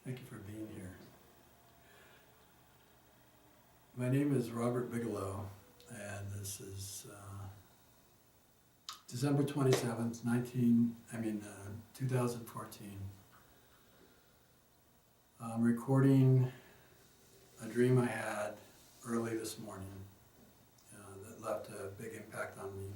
Thank you for being here. My name is Robert Bigelow, and this is December 27th, 2014. I'm recording a dream I had early this morning that left a big impact on me.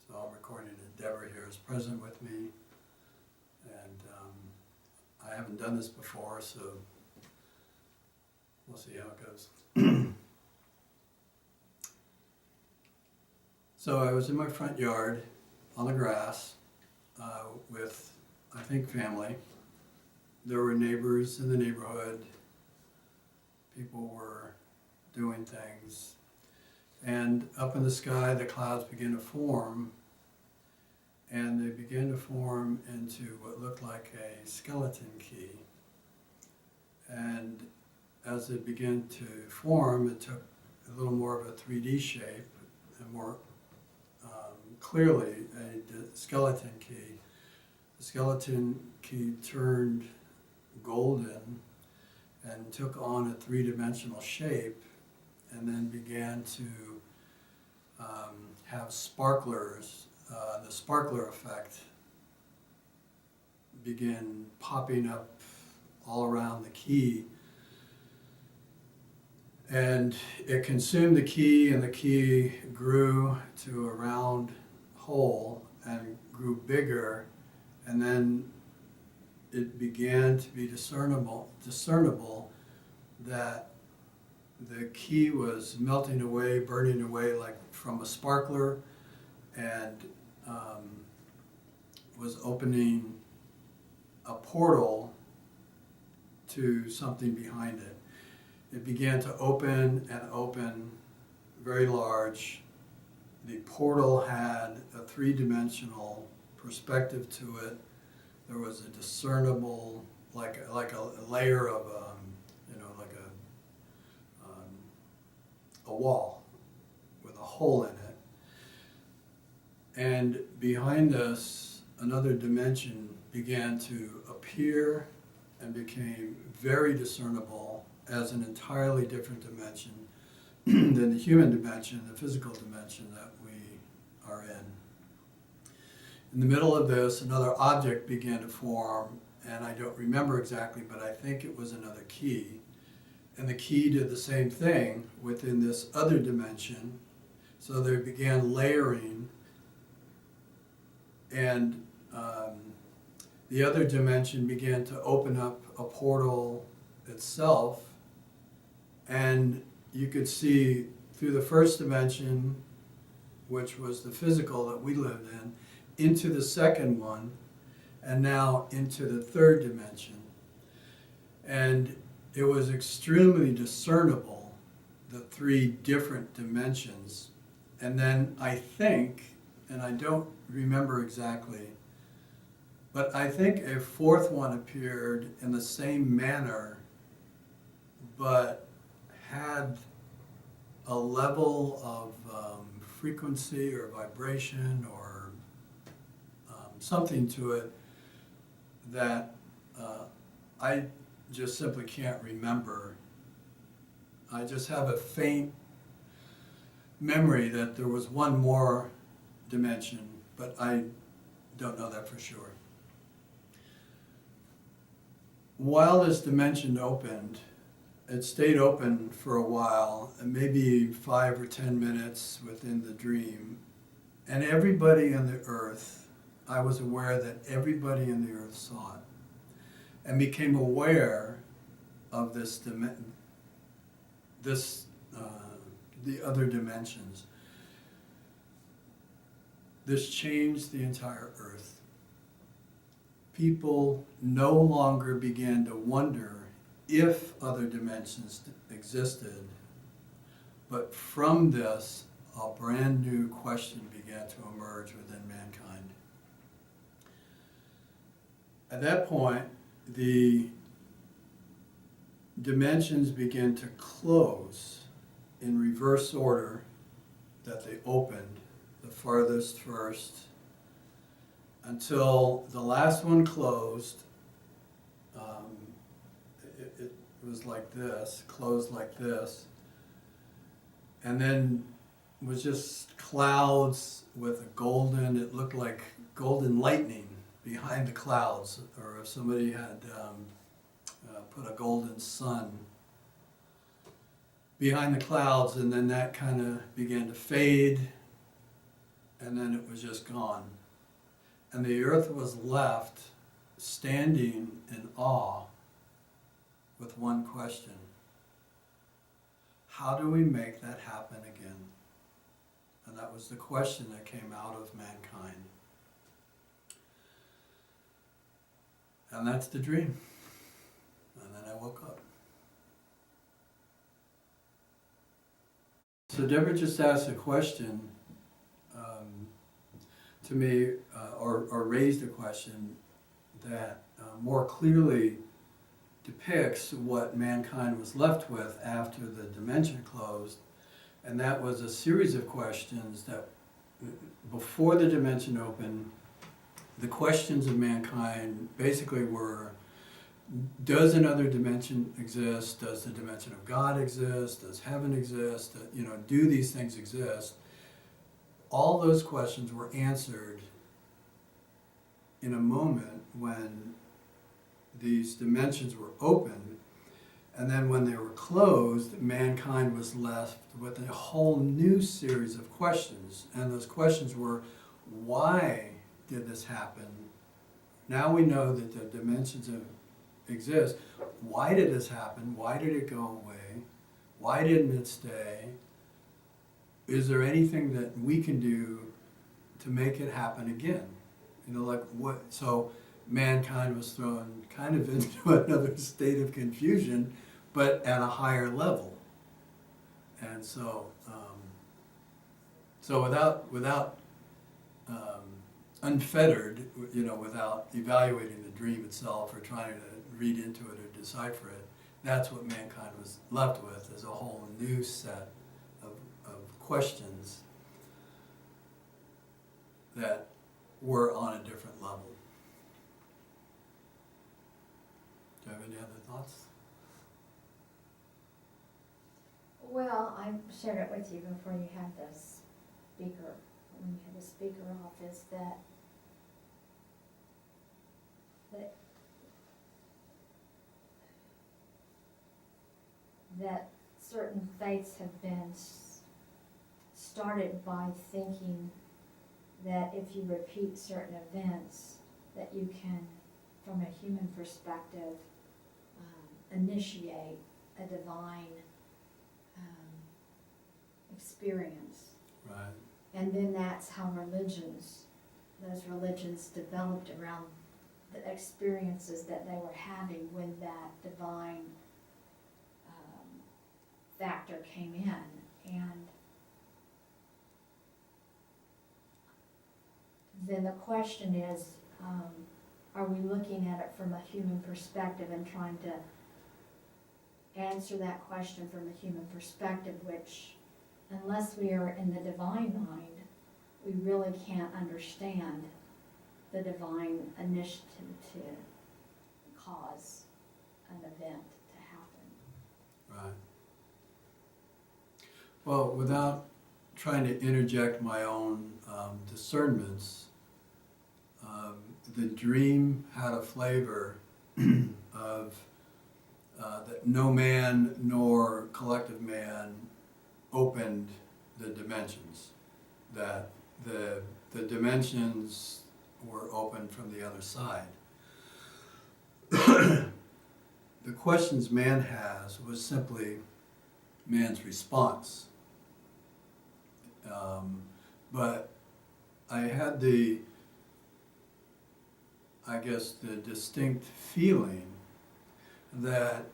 So I'm recording it. Deborah here is present with me, and I haven't done this before, so we'll see how it goes. So I was in my front yard on the grass with, I think, family. There were neighbors in the neighborhood. People were doing things. And up in the sky, the clouds began to form. And they began to form into what looked like a skeleton key. And as it began to form, it took a little more of a 3D shape and more clearly a skeleton key. The skeleton key turned golden and took on a three-dimensional shape and then began to have sparklers. The sparkler effect began popping up all around the key. And it consumed the key, and the key grew to a round hole and grew bigger, and then it began to be discernible that the key was melting away, burning away like from a sparkler, and was opening a portal to something behind it. It began to open and open, very large. The portal had a three-dimensional perspective to it. There was a discernible, like a layer of, like a wall with a hole in it. And behind us, another dimension began to appear and became very discernible as an entirely different dimension than the human dimension, the physical dimension that we are in. In the middle of this, another object began to form, and I don't remember exactly, but I think it was another key. And the key did the same thing within this other dimension. So they began layering, and the other dimension began to open up a portal itself, and you could see through the first dimension, which was the physical that we lived in, into the second one, and now into the third dimension. And it was extremely discernible, the three different dimensions. And then I think, and I don't remember exactly, but I think a fourth one appeared in the same manner, but had a level of frequency or vibration or something to it that I just simply can't remember. I just have a faint memory that there was one more dimension, but I don't know that for sure. While this dimension opened, it stayed open for a while, maybe 5 or 10 minutes within the dream. And everybody on the earth, I was aware that everybody in the earth saw it and became aware of the other dimensions. This changed the entire earth. People no longer began to wonder if other dimensions existed, but from this, a brand new question began to emerge within mankind. At that point, the dimensions began to close in reverse order that they opened, the farthest first, until the last one closed, was like this, closed like this, and then was just clouds with a golden, it looked like golden lightning behind the clouds, or if somebody had put a golden sun behind the clouds, and then that kind of began to fade, and then it was just gone. And the earth was left standing in awe with one question: how do we make that happen again? And that was the question that came out of mankind. And that's the dream. And then I woke up. So Deborah just asked a question to me, or raised a question that more clearly depicts what mankind was left with after the dimension closed. And that was a series of questions that, before the dimension opened, the questions of mankind basically were: does another dimension exist? Does the dimension of God exist? Does heaven exist? Do these things exist? All those questions were answered in a moment when these dimensions were opened, and then when they were closed, mankind was left with a whole new series of questions. And those questions were: why did this happen? Now we know that the dimensions exist. Why did this happen? Why did it go away? Why didn't it stay? Is there anything that we can do to make it happen again? Like what? So mankind was thrown kind of into another state of confusion, but at a higher level. And so, without unfettered, without evaluating the dream itself or trying to read into it or decipher it, that's what mankind was left with, is a whole new set of questions that were on a different level. Do you have any other thoughts? Well, I shared it with you before you had the speaker, when you had the speaker off, is that certain faiths have been started by thinking that if you repeat certain events, that you can, from a human perspective, initiate a divine experience. Right. And then that's how those religions developed around the experiences that they were having when that divine factor came in. And then the question is, are we looking at it from a human perspective and trying to answer that question from a human perspective, which, unless we are in the divine mind, we really can't understand the divine initiative to cause an event to happen. Right. Well, without trying to interject my own discernments, the dream had a flavor of that no man nor collective man opened the dimensions, that the dimensions were opened from the other side. The questions man has was simply man's response. But I had the distinct feeling that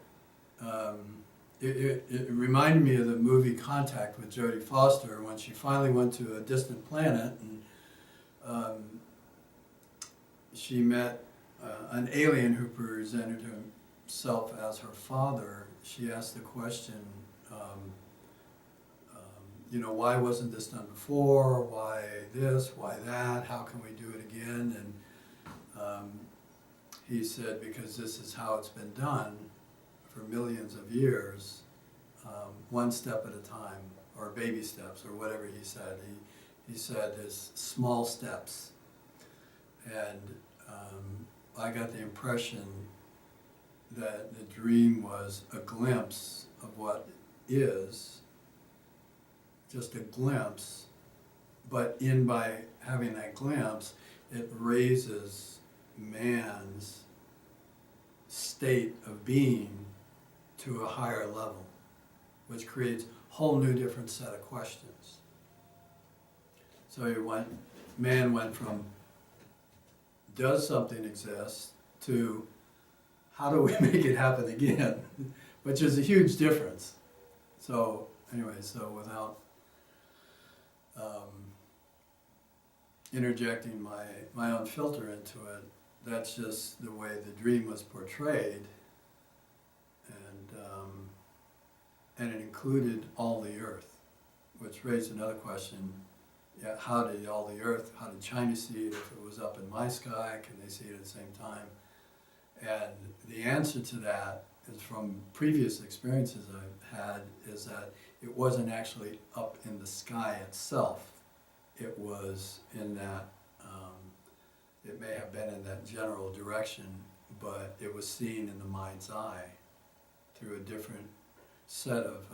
it reminded me of the movie Contact with Jodie Foster, when she finally went to a distant planet and she met an alien who presented himself as her father. She asked the question, why wasn't this done before? Why this? Why that? How can we do it again? And he said, because this is how it's been done for millions of years, one step at a time, or baby steps, or whatever he said. He said there's small steps. And I got the impression that the dream was a glimpse of what is, just a glimpse, but by having that glimpse, it raises man's state of being to a higher level, which creates a whole new different set of questions. So man went from does something exist to how do we make it happen again, which is a huge difference. So anyway, so without interjecting my own filter into it, that's just the way the dream was portrayed, and it included all the earth, which raised another question. Yeah, how did China see it if it was up in my sky? Can they see it at the same time? And the answer to that is from previous experiences I've had, is that it wasn't actually up in the sky itself. It was in that, it may have been in that general direction, but it was seen in the mind's eye through a different set of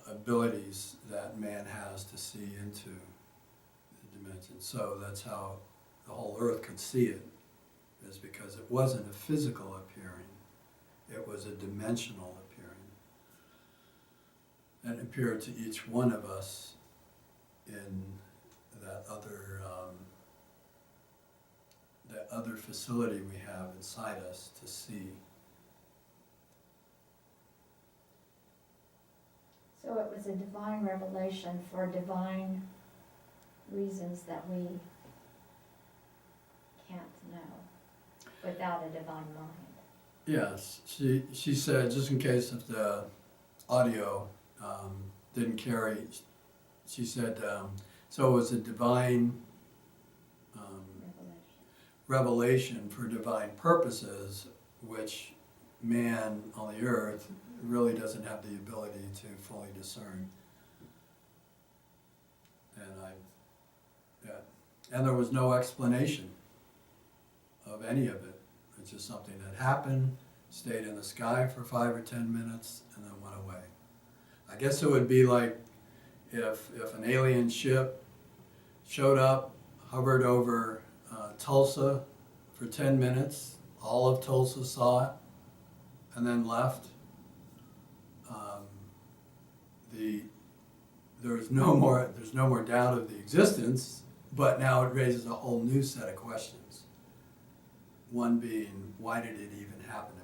abilities that man has to see into the dimension. So that's how the whole earth could see it, is because it wasn't a physical appearing, it was a dimensional appearing. And it appeared to each one of us in that other facility we have inside us to see. So it was a divine revelation for divine reasons that we can't know without a divine mind. Yes, she said, just in case if the audio didn't carry, she said, so it was a divine revelation for divine purposes, which man on the earth really doesn't have the ability to fully discern. And there was no explanation of any of it. It's just something that happened, stayed in the sky for 5 or 10 minutes, and then went away. I guess it would be like if an alien ship showed up, hovered over Tulsa for 10 minutes, all of Tulsa saw it, and then left. There's no more doubt of the existence, but now it raises a whole new set of questions. One being, why did it even happen